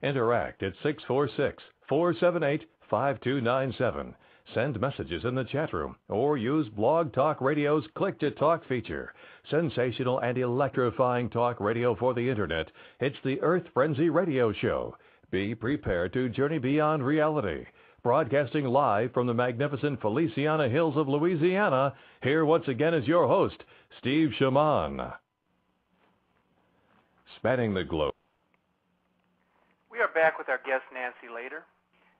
Interact at 646-478-5297. Send messages in the chat room or use Blog Talk Radio's Click to Talk feature. Sensational and electrifying talk radio for the Internet. It's the Earth Frenzy Radio Show. Be prepared to journey beyond reality. Broadcasting live from the magnificent Feliciana Hills of Louisiana, here once again is your host, Steve Shaman. Spanning the globe. We are back with our guest, Nancy Lader.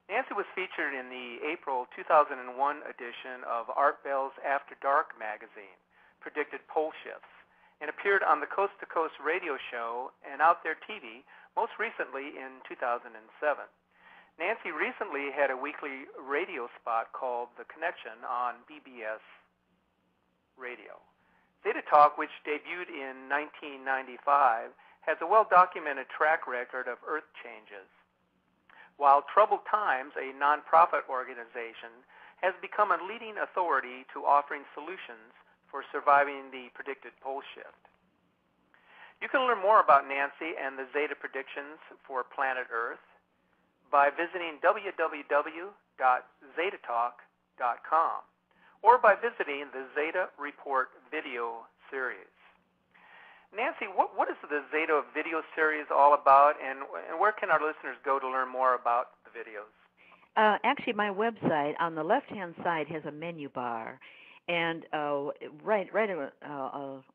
Nancy was featured in the April 2001 edition of Art Bell's After Dark magazine, Predicted Pole Shifts, and appeared on the Coast to Coast radio show and Out There TV, most recently in 2007. Nancy recently had a weekly radio spot called The Connection on BBS Radio. Zeta Talk, which debuted in 1995, has a well-documented track record of Earth changes. While Troubled Times, a nonprofit organization, has become a leading authority to offering solutions for surviving the predicted pole shift. You can learn more about Nancy and the Zeta predictions for planet Earth by visiting www.zetatalk.com or by visiting the Zeta Report video series. Nancy, what is the Zeta video series all about, and where can our listeners go to learn more about the videos? Actually, my website on the left-hand side has a menu bar, and right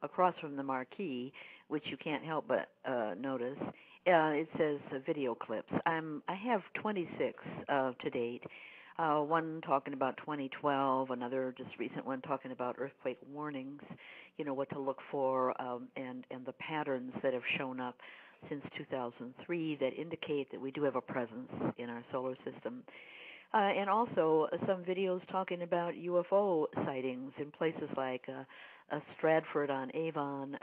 across from the marquee, which you can't help but notice, it says video clips. I have 26 to date. One talking about 2012, another just recent one talking about earthquake warnings, what to look for, and the patterns that have shown up since 2003 that indicate that we do have a presence in our solar system. And also some videos talking about UFO sightings in places like Stratford on Avon,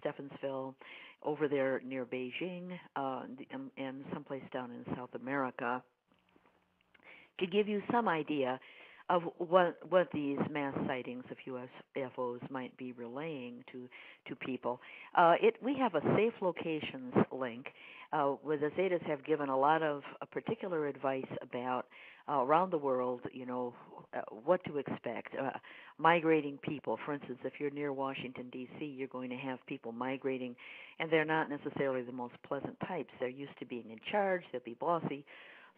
Stephansville, over there near Beijing, and someplace down in South America, to give you some idea of what these mass sightings of UFOs might be relaying to people. We have a safe locations link where the Zetas have given a lot of particular advice about around the world, what to expect. Migrating people, for instance, if you're near Washington, D.C., you're going to have people migrating, and they're not necessarily the most pleasant types. They're used to being in charge, they'll be bossy.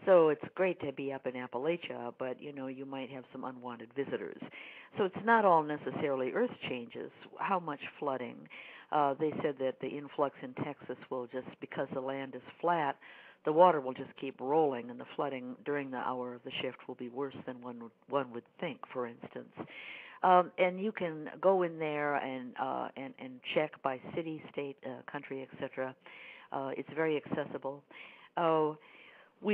So it's great to be up in Appalachia, but, you might have some unwanted visitors. So it's not all necessarily earth changes. How much flooding? They said that the influx in Texas will just, because the land is flat, the water will just keep rolling, and the flooding during the hour of the shift will be worse than one would think, for instance. And you can go in there and check by city, state, country, etc. It's very accessible. I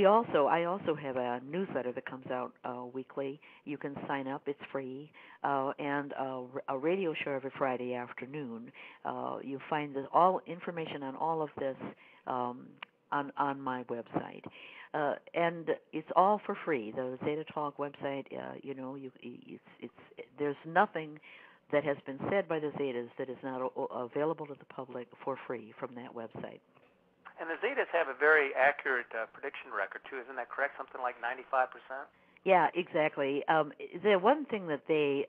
also have a newsletter that comes out weekly. You can sign up; it's free, and a radio show every Friday afternoon. You find all information on all of this on my website, and it's all for free. The Zeta Talk website, there's nothing that has been said by the Zetas that is not available to the public for free from that website. And the Zetas have a very accurate prediction record, too. Isn't that correct? Something like 95%? Yeah, exactly. The one thing that they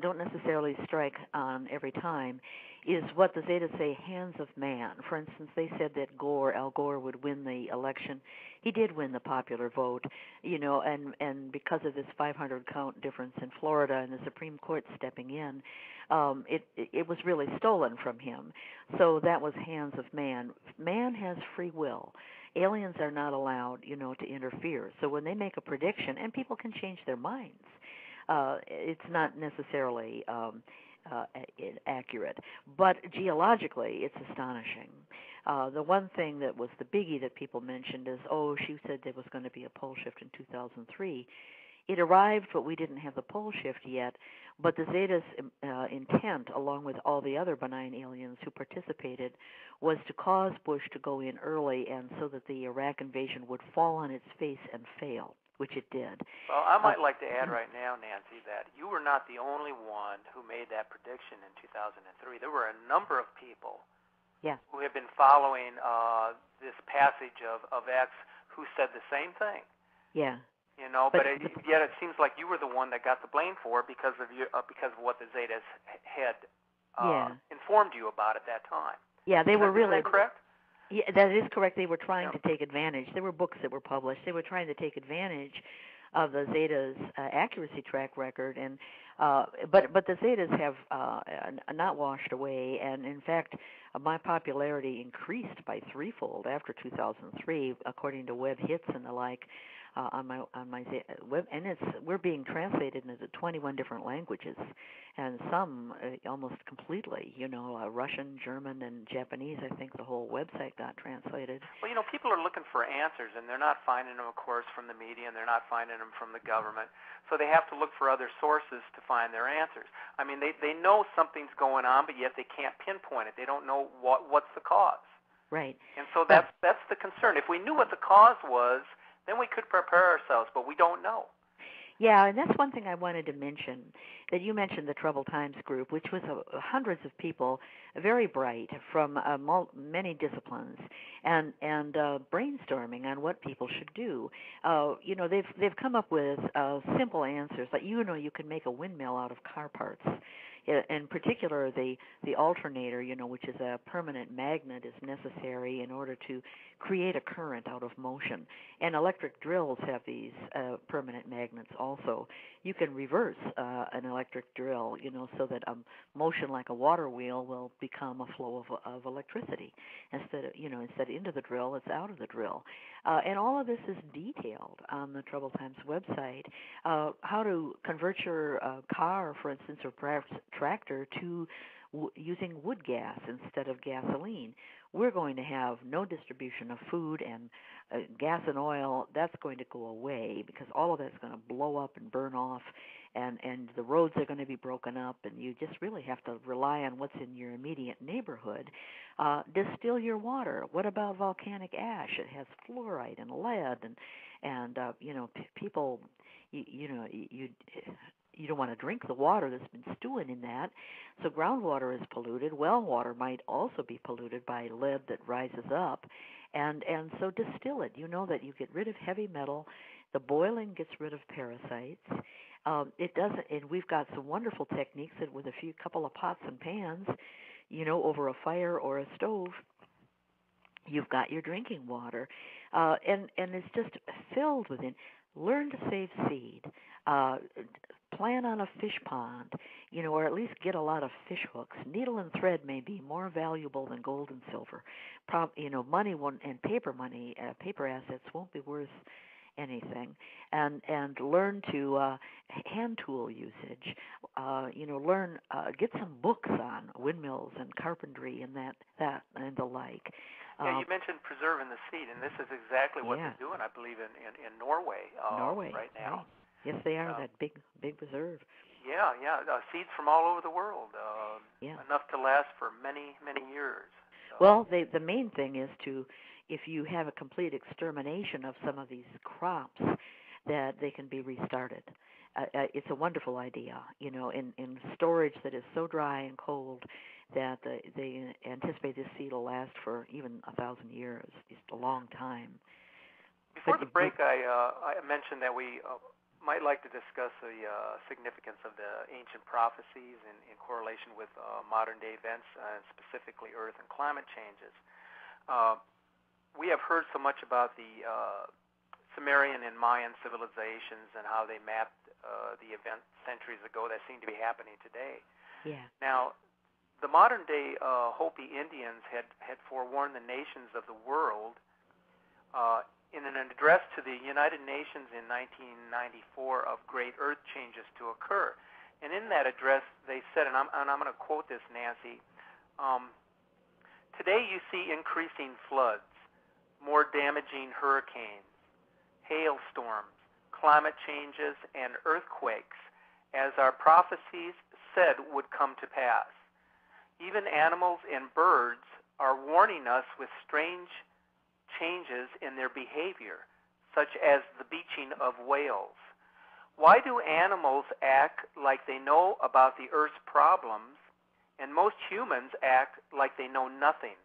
don't necessarily strike on every time is what the Zetas say, hands of man. For instance, they said that Al Gore would win the election. He did win the popular vote, and because of this 500-count difference in Florida and the Supreme Court stepping in, it was really stolen from him. So that was hands of man. Man has free will. Aliens are not allowed, to interfere. So when they make a prediction, and people can change their minds, it's not necessarily accurate. But geologically, it's astonishing. The one thing that was the biggie that people mentioned is, she said there was going to be a pole shift in 2003. It arrived, but we didn't have the pole shift yet. But the Zetas' intent, along with all the other benign aliens who participated, was to cause Bush to go in early, and so that the Iraq invasion would fall on its face and fail, which it did. Well, I might like to add right now, Nancy, that you were not the only one who made that prediction in 2003. There were a number of people who have been following this passage of X who said the same thing. Yeah. You know, but yet it seems like you were the one that got the blame for it because of what the Zetas had informed you about at that time. Yeah, they were really. Is that correct? Yeah, that is correct. They were trying to take advantage. There were books that were published. They were trying to take advantage of the Zetas' accuracy track record, and but the Zetas have not washed away, and in fact, my popularity increased by threefold after 2003, according to web hits and the like. On my web, and we're being translated into 21 different languages, and some almost completely. You know, Russian, German, and Japanese. I think the whole website got translated. Well, you know, people are looking for answers, and they're not finding them, of course, from the media, and they're not finding them from the government. So they have to look for other sources to find their answers. I mean, they know something's going on, but yet they can't pinpoint it. They don't know what's the cause. Right. And so that's the concern. If we knew what the cause was, then we could prepare ourselves, but we don't know. Yeah, and that's one thing I wanted to mention, that you mentioned the Troubled Times group, which was hundreds of people, very bright, from many disciplines, and brainstorming on what people should do. You know, they've come up with simple answers, like, you know, you can make a windmill out of car parts. In particular, the alternator, you know, which is a permanent magnet, is necessary in order to create a current out of motion. And electric drills have these permanent magnets also. You can reverse an electric drill, you know, so that motion like a water wheel will become a flow of electricity. Instead into the drill, it's out of the drill. And all of this is detailed on the Troubled Times website. How to convert your car, for instance, or perhaps tractor to using wood gas instead of gasoline. We're going to have no distribution of food, and gas and oil, that's going to go away because all of that's going to blow up and burn off, and the roads are going to be broken up, and you just really have to rely on what's in your immediate neighborhood. Distill your water. What about volcanic ash? It has fluoride and lead, and you know, people, you don't want to drink the water that's been stewing in that. So groundwater is polluted. Well water might also be polluted by lead that rises up. And so distill it. You know that you get rid of heavy metal. The boiling gets rid of parasites. It doesn't, and we've got some wonderful techniques that with a couple of pots and pans, you know, over a fire or a stove, you've got your drinking water. And it's just filled with it. Learn to save seed. Plan on a fish pond, you know, or at least get a lot of fish hooks. Needle and thread may be more valuable than gold and silver. You know, money won't, and paper money, paper assets won't be worth anything. And learn to hand tool usage. You know, get some books on windmills and carpentry and that and the like. Yeah, you mentioned preserving the seed, and this is exactly what they're doing, I believe, in Norway right now. Right. Yes, they are, that big preserve. Yeah, seeds from all over the world, enough to last for many, many years. So. Well, the main thing is if you have a complete extermination of some of these crops, that they can be restarted. It's a wonderful idea, you know, in storage that is so dry and cold that they anticipate this seed will last for even 1,000 years, just a long time. Before the break, I mentioned that we might like to discuss the significance of the ancient prophecies in correlation with modern-day events, specifically Earth and climate changes. We have heard so much about the Sumerian and Mayan civilizations and how they mapped the event centuries ago that seem to be happening today. Yeah. Now, the modern-day Hopi Indians had forewarned the nations of the world in an address to the United Nations in 1994 of great earth changes to occur. And in that address, they said, and I'm going to quote this, Nancy, today you see increasing floods, more damaging hurricanes, hailstorms, climate changes, and earthquakes, as our prophecies said would come to pass. Even animals and birds are warning us with strange changes in their behavior, such as the beaching of whales. Why do animals act like they know about the Earth's problems, and most humans act like they know nothing?